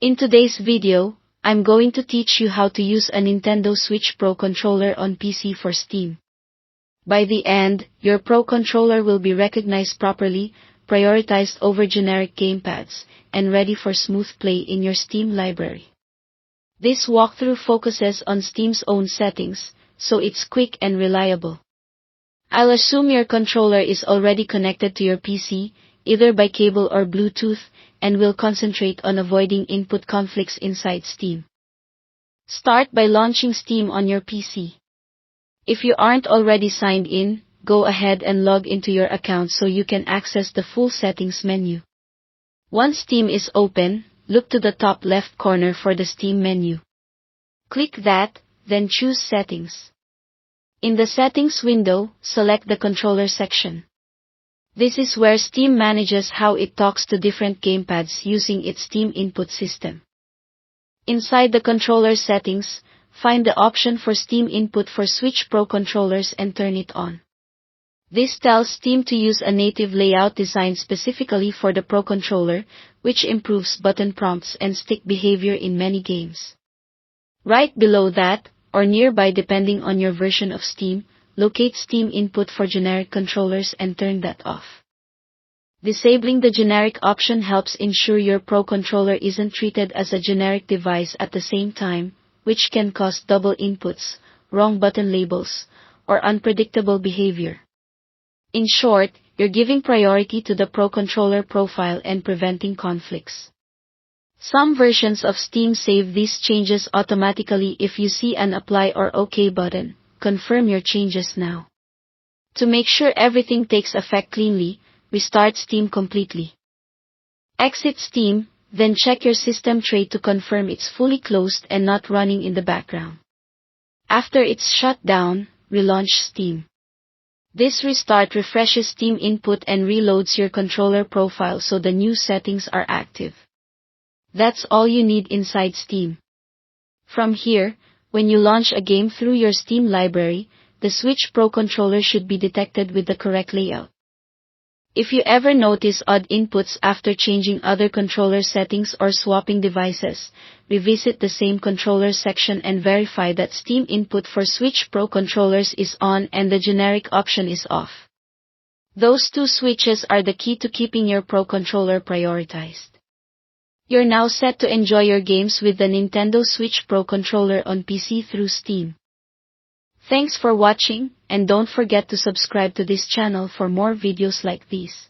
In today's video, I'm going to teach you how to use a Nintendo Switch Pro controller on PC for Steam. By the end, your Pro controller will be recognized properly, prioritized over generic gamepads, and ready for smooth play in your Steam library. This walkthrough focuses on Steam's own settings, so it's quick and reliable. I'll assume your controller is already connected to your PC, either by cable or Bluetooth, and will concentrate on avoiding input conflicts inside Steam. Start by launching Steam on your PC. If you aren't already signed in, go ahead and log into your account so you can access the full settings menu. Once Steam is open, look to the top left corner for the Steam menu. Click that, then choose Settings. In the Settings window, select the Controller section. This is where Steam manages how it talks to different gamepads using its Steam input system. Inside the controller settings, find the option for Steam input for Switch Pro controllers and turn it on. This tells Steam to use a native layout designed specifically for the Pro controller, which improves button prompts and stick behavior in many games. Right below that, or nearby depending on your version of Steam, locate Steam input for generic controllers and turn that off. Disabling the generic option helps ensure your Pro controller isn't treated as a generic device at the same time, which can cause double inputs, wrong button labels, or unpredictable behavior. In short, you're giving priority to the Pro controller profile and preventing conflicts. Some versions of Steam save these changes automatically if you see an Apply or OK button. Confirm your changes now. To make sure everything takes effect cleanly, restart Steam completely. Exit Steam, then check your system tray to confirm it's fully closed and not running in the background. After it's shut down, relaunch Steam. This restart refreshes Steam input and reloads your controller profile so the new settings are active. That's all you need inside Steam. From here, when you launch a game through your Steam library, the Switch Pro controller should be detected with the correct layout. If you ever notice odd inputs after changing other controller settings or swapping devices, revisit the same controller section and verify that Steam input for Switch Pro controllers is on and the generic option is off. Those two switches are the key to keeping your Pro controller prioritized. You're now set to enjoy your games with the Nintendo Switch Pro controller on PC through Steam. Thanks for watching, and don't forget to subscribe to this channel for more videos like these.